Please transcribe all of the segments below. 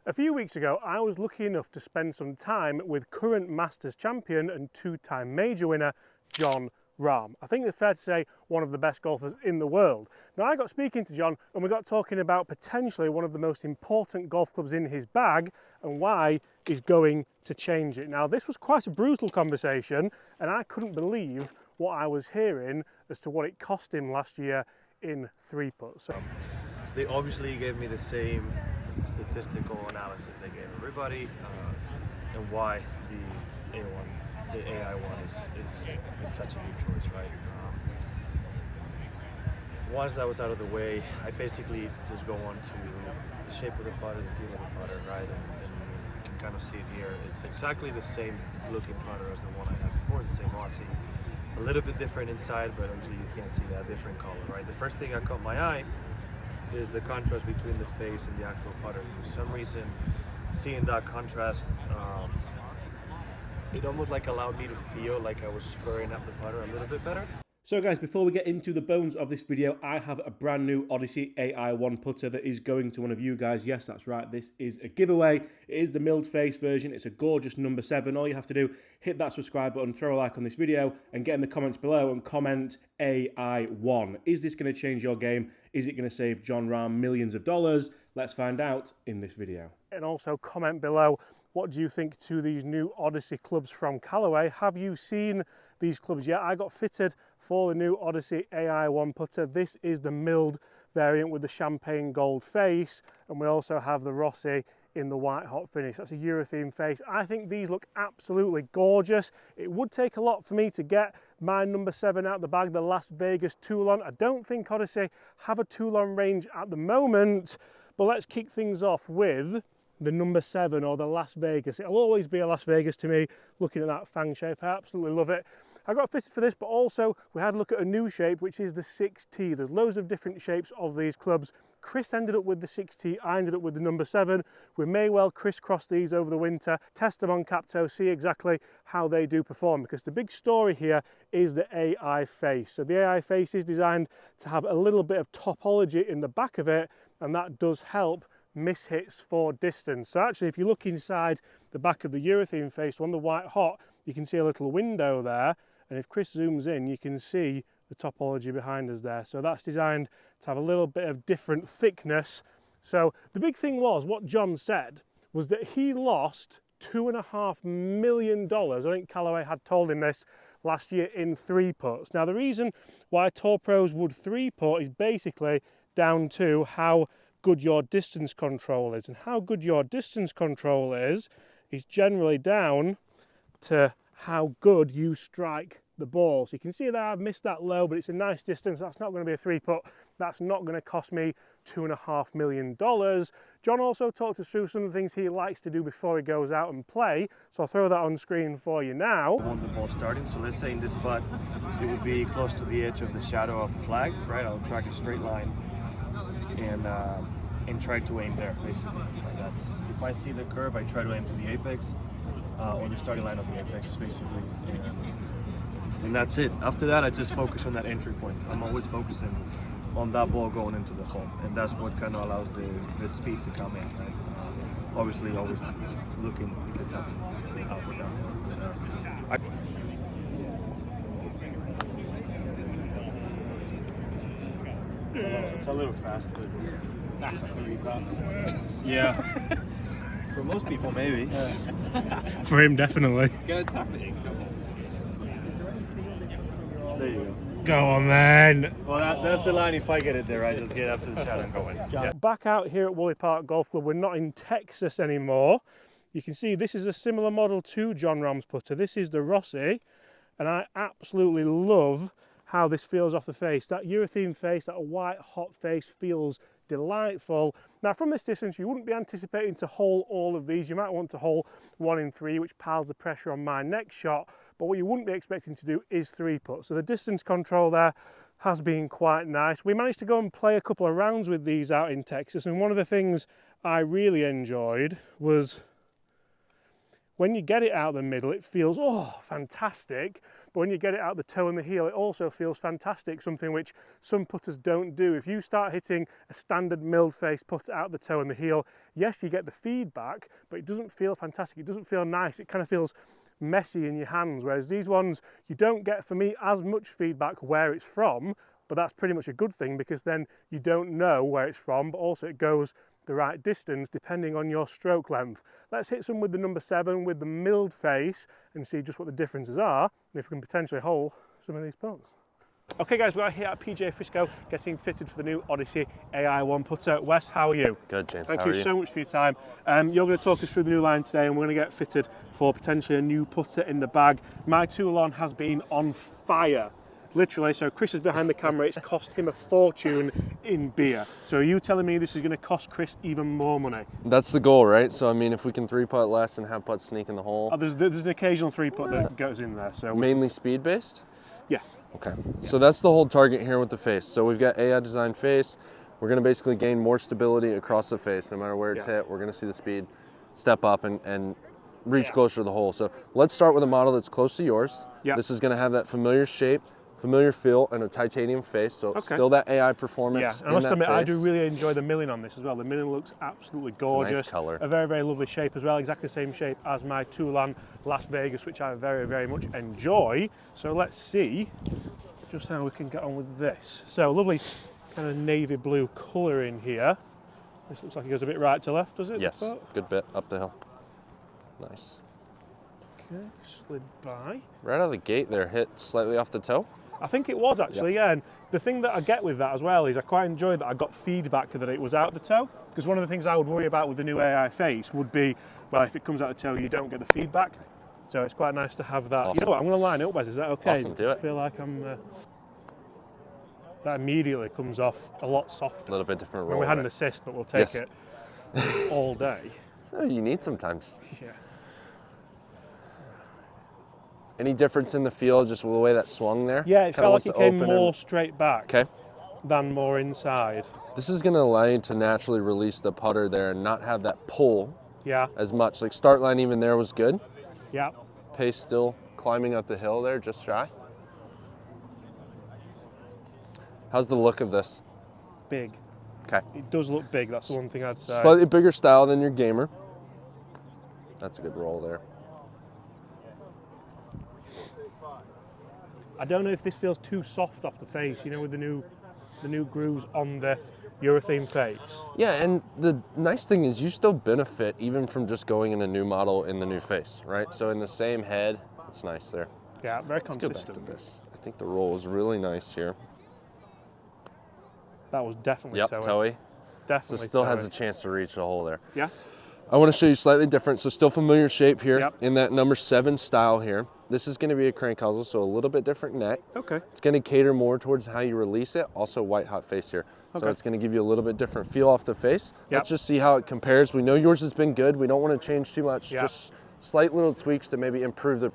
A few weeks ago, I was lucky enough to spend some time with current Masters champion and two-time major winner, Jon Rahm. I think it's fair to say one of the best golfers in the world. Now, I got speaking to Jon and we got talking about potentially one of the most important golf clubs in his bag and why he's going to change it. Now, this was quite a brutal conversation and I couldn't believe what I was hearing as to what it cost him last year in three-putt. So they obviously gave me the same statistical analysis they gave everybody, and why the AI One is such a good choice, right? Once that was out of the way, I basically just go on to the shape of the putter, the feel of the putter, right? And you can kind of see it here. It's exactly the same looking putter as the one I had before, the same Odyssey. A little bit different inside, but obviously you can't see that different color, right? The first thing that caught my eye is the contrast between the face and the actual putter. For some reason, seeing that contrast, it almost like allowed me to feel like I was spurring up the putter a little bit better. So guys, before we get into the bones of this video, I have a brand new Odyssey AI One putter that is going to one of you guys. Yes, that's right, this is a giveaway. It is the milled face version. It's a gorgeous number 7. All you have to do, hit that subscribe button, throw a like on this video, and get in the comments below and comment AI One. Is this going to change your game? Is it going to save Jon Rahm millions of dollars? Let's find out in this video. And also comment below, what do you think to these new Odyssey clubs from Callaway? Have you seen these clubs yet? I got fitted for the new Odyssey AI One putter. This is the milled variant with the champagne gold face, and we also have the Rossi in the white hot finish. That's a urethane face. I think these look absolutely gorgeous. It would take a lot for me to get my number 7 out the bag, the Las Vegas Toulon. I don't think Odyssey have a Toulon range at the moment, but let's kick things off with the number 7 or the Las Vegas. It'll always be a Las Vegas to me, looking at that fang shape. I absolutely love it. I got fitted for this, but also we had a look at a new shape, which is the 6T. There's loads of different shapes of these clubs. Chris ended up with the 6T, I ended up with the number 7. We may well crisscross these over the winter, test them on Capto, see exactly how they do perform, because the big story here is the AI face. So the AI face is designed to have a little bit of topology in the back of it, and that does help miss hits for distance. So actually, if you look inside the back of the urethane face one, the white hot, you can see a little window there, and if Chris zooms in, you can see the topology behind us there. So that's designed to have a little bit of different thickness. So the big thing was, what Jon said was that he lost $2.5 million. I think Callaway had told him this last year in three-putts. Now the reason why tour pros would three-putt is basically down to how good your distance control is, and how good your distance control is generally down to how good you strike the ball. So you can see that I've missed that low, but it's a nice distance. That's not going to be a three-putt. That's not going to cost me $2.5 million. Jon also talked us through some of the things he likes to do before he goes out and play, so I'll throw that on screen for you now. I want the ball starting, so let's say in this putt it would be close to the edge of the shadow of the flag, right? I'll track a straight line and try to aim there, basically. Like that's, if I see the curve, I try to aim to the apex, or the starting line of the apex, basically. And that's it. After that, I just focus on that entry point. I'm always focusing on that ball going into the hole, and that's what kind of allows the speed to come in, right? Obviously, always looking if it's up or down. It's a little fast, but that's a 3-putt. Yeah. For most people, maybe. For him, definitely. Go tap it. There you go. Go on then. Well, that's the line. If I get it there, I just get up to the shadow and go in. Yeah. Back out here at Woolley Park Golf Club, we're not in Texas anymore. You can see this is a similar model to Jon Rahm's putter. This is the Rossi, and I absolutely love how this feels off the face. That urethane face, that white hot face feels delightful. Now from this distance, you wouldn't be anticipating to hole all of these. You might want to hole 1 in 3, which piles the pressure on my next shot, but what you wouldn't be expecting to do is three-putt. So the distance control there has been quite nice. We managed to go and play a couple of rounds with these out in Texas, and one of the things I really enjoyed was when you get it out the middle, it feels, oh, fantastic. but when you get it out the toe and the heel, it also feels fantastic, something which some putters don't do. If you start hitting a standard milled face putter out the toe and the heel, yes, you get the feedback, but it doesn't feel fantastic. It doesn't feel nice. It kind of feels messy in your hands, whereas these ones, you don't get, for me, as much feedback where it's from, but that's pretty much a good thing because then you don't know where it's from, but also it goes the right distance depending on your stroke length. Let's hit some with the number 7 with the milled face and see just what the differences are and if we can potentially hole some of these putts. Okay guys, we are here at PGA Frisco getting fitted for the new Odyssey AI One putter. Wes, how are you? Good, James. Thank you so much for your time. You're going to talk us through the new line today and we're going to get fitted for potentially a new putter in the bag. My tool-on has been on fire. Literally, so Chris is behind the camera, it's cost him a fortune in beer. So are you telling me this is going to cost Chris even more money? That's the goal, right? So, I mean, if we can 3-putt less and have putts sneak in the hole. Oh, there's an occasional 3-putt that goes in there. So Mainly speed-based? Yeah. Okay. Yeah. So that's the whole target here with the face. So we've got AI designed face. We're going to basically gain more stability across the face. No matter where it's hit, we're going to see the speed step up and reach closer to the hole. So let's start with a model that's close to yours. Yeah. This is going to have that familiar shape, familiar feel, and a titanium face, so still that AI performance. Yeah, and I must admit, I do really enjoy the milling on this as well. The milling looks absolutely gorgeous. It's a nice color. A very, very lovely shape as well, exactly the same shape as my Tool-on Las Vegas, which I very, very much enjoy. So let's see just how we can get on with this. So lovely kind of navy blue colour in here. This looks like it goes a bit right to left, does it? Yes, good bit up the hill. Nice. Okay, slid by. Right out of the gate there, hit slightly off the toe. I think it was actually, yeah. And the thing that I get with that as well is I quite enjoyed that I got feedback that it was out the toe. Because one of the things I would worry about with the new AI face would be, well, if it comes out the toe, you don't get the feedback. So it's quite nice to have that. Awesome. You know what, I'm going to line it up, Wes, is that okay? Awesome, do it. I feel like I'm... that immediately comes off a lot softer. A little bit different roll. Well, we had an assist, but we'll take it all day. So you need sometimes. Yeah. Any difference in the feel, just with the way that swung there? Yeah, it felt like it came more straight back than more inside. This is going to allow you to naturally release the putter there and not have that pull as much. Like start line even there was good. Yeah. Pace still climbing up the hill there, just shy. How's the look of this? Big. Okay. It does look big, that's the one thing I'd say. Slightly bigger style than your gamer. That's a good roll there. I don't know if this feels too soft off the face, you know, with the new grooves on the urethane face. Yeah, and the nice thing is you still benefit even from just going in a new model in the new face, right? So in the same head, it's nice there. Yeah, very consistent. Let's go back to this. I think the roll is really nice here. That was definitely toey. Definitely. So still has a chance to reach the hole there. Yeah. I want to show you slightly different. So still familiar shape here in that number 7 style here. This is going to be a crank hosel, so a little bit different neck. Okay. It's going to cater more towards how you release it. Also white hot face here. Okay. So it's going to give you a little bit different feel off the face. Let's just see how it compares. We know yours has been good. We don't want to change too much. Just slight little tweaks to maybe improve the...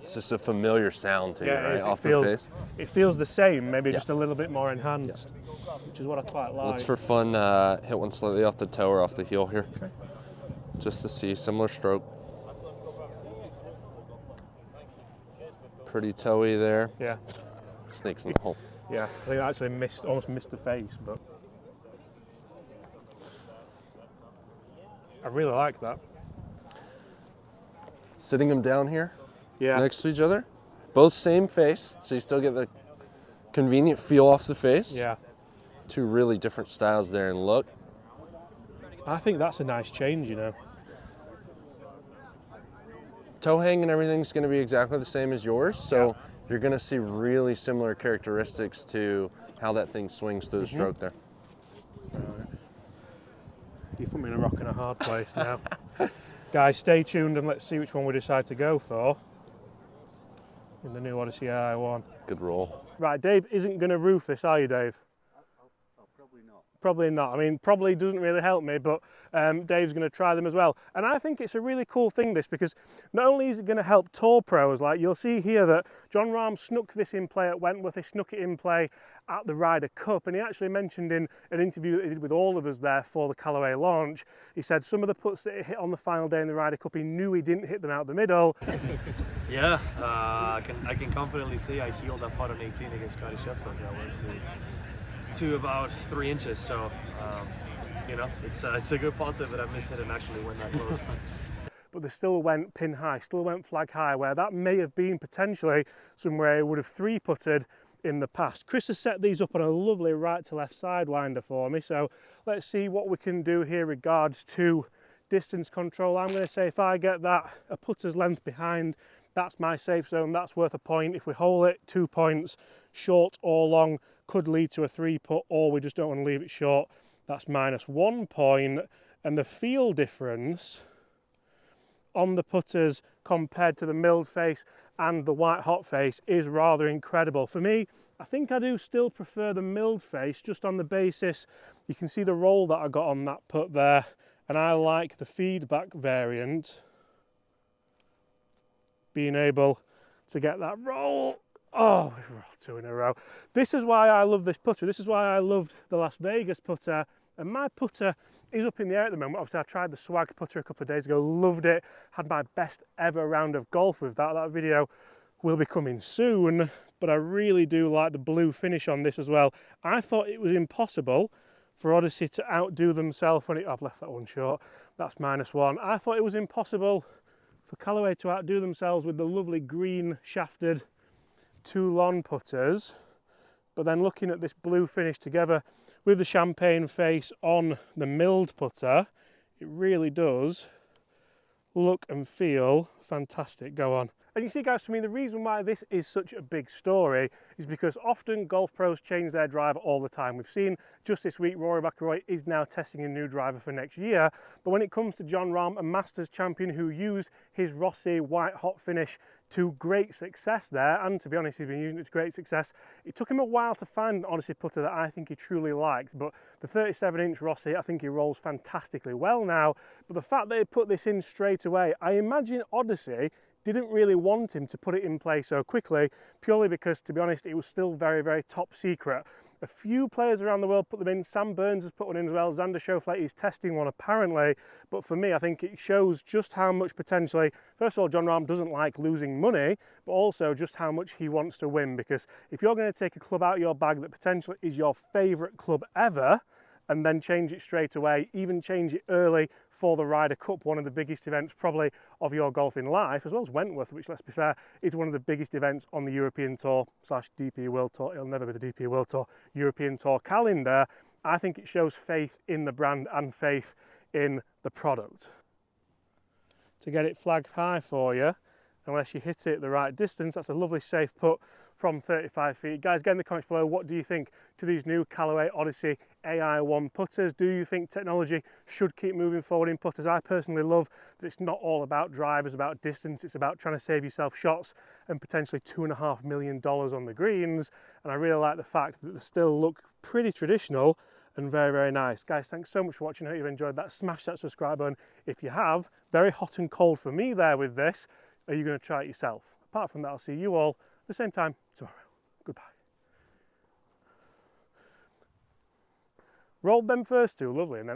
It's just a familiar sound to you, right? Off the face. It feels the same, maybe just a little bit more enhanced, which is what I quite like. Let's for fun hit one slightly off the toe or off the heel here. Okay. Just to see, similar stroke. Pretty toey there. Yeah. Snakes in the hole. Yeah, I think I actually almost missed the face, but I really like that. Sitting them down here next to each other. Both same face, so you still get the convenient feel off the face. Yeah. Two really different styles there and look. I think that's a nice change, you know. Toe hang and everything's going to be exactly the same as yours, so you're going to see really similar characteristics to how that thing swings through the stroke there. Right. You put me in a rock and a hard place now. Guys, stay tuned and let's see which one we decide to go for in the new Odyssey AI One. Good roll. Right, Dave isn't going to roof this, are you, Dave? I'll probably Probably not. I mean, probably doesn't really help me, but Dave's going to try them as well. And I think it's a really cool thing, this, because not only is it going to help tour pros, like you'll see here that Jon Rahm snuck this in play at Wentworth, he snuck it in play at the Ryder Cup, and he actually mentioned in an interview that he did with all of us there for the Callaway launch, he said some of the putts that he hit on the final day in the Ryder Cup, he knew he didn't hit them out the middle. Yeah, I can confidently say I healed that putt on 18 against Scotty Sheffield. I went to about 3 inches, so you know, it's a good positive that I missed it and actually went that close. But they still went pin high, still went flag high, where that may have been potentially somewhere he would have 3-putted in the past. Chris has set these up on a lovely right to left sidewinder for me, so let's see what we can do here regards to distance control. I'm going to say if I get that a putter's length behind, that's my safe zone, that's worth a point. If we hole it 2 points, short or long, could lead to a 3-putt, or we just don't want to leave it short, that's -1 point. And the feel difference on the putters compared to the milled face and the white hot face is rather incredible. For me, I think I do still prefer the milled face, just on the basis you can see the roll that I got on that putt there, and I like the feedback variant, being able to get that roll. Oh, we've rolled 2 in a row. This is why I love this putter. This is why I loved the Las Vegas putter. And my putter is up in the air at the moment. Obviously, I tried the swag putter a couple of days ago, loved it, had my best ever round of golf with that. That video will be coming soon, but I really do like the blue finish on this as well. I thought it was impossible for Odyssey to outdo themselves when I've left that one short. That's -1. I thought it was impossible for Callaway to outdo themselves with the lovely green shafted Toulon putters, but then looking at this blue finish together with the champagne face on the milled putter, it really does look and feel fantastic. Go on. And you see, guys, for me, the reason why this is such a big story is because often golf pros change their driver all the time. We've seen just this week Rory McIlroy is now testing a new driver for next year, but when it comes to Jon Rahm, a Masters champion who used his Rossi white hot finish to great success there, and to be honest, he's been using it to great success. It took him a while to find an Odyssey putter that I think he truly liked, but the 37-inch Rossi, I think he rolls fantastically well now. But the fact that he put this in straight away, I imagine Odyssey didn't really want him to put it in play so quickly, purely because, to be honest, it was still very, very top secret. A few players around the world put them in. Sam Burns has put one in as well. Xander Schauffele is testing one apparently. But for me, I think it shows just how much potentially, first of all, Jon Rahm doesn't like losing money, but also just how much he wants to win. Because if you're going to take a club out of your bag that potentially is your favourite club ever, and then change it straight away, even change it early for the Ryder Cup, one of the biggest events probably of your golfing life, as well as Wentworth, which, let's be fair, is one of the biggest events on the European Tour / DP World Tour. It'll never be the DP World Tour, European Tour calendar. I think it shows faith in the brand and faith in the product. To get it flagged high for you, unless you hit it the right distance, that's a lovely safe putt from 35 feet. Guys, get in the comments below, what do you think to these new Callaway Odyssey AI One putters? Do you think technology should keep moving forward in putters? I personally love that it's not all about drivers, about distance, it's about trying to save yourself shots and potentially $2.5 million on the greens. And I really like the fact that they still look pretty traditional and very, very nice. Guys, thanks so much for watching. I hope you've enjoyed that. Smash that subscribe button if you have. Very hot and cold for me there with this. Are you going to try it yourself? Apart from that, I'll see you all at the same time tomorrow. Goodbye. Rolled them first two, lovely, and then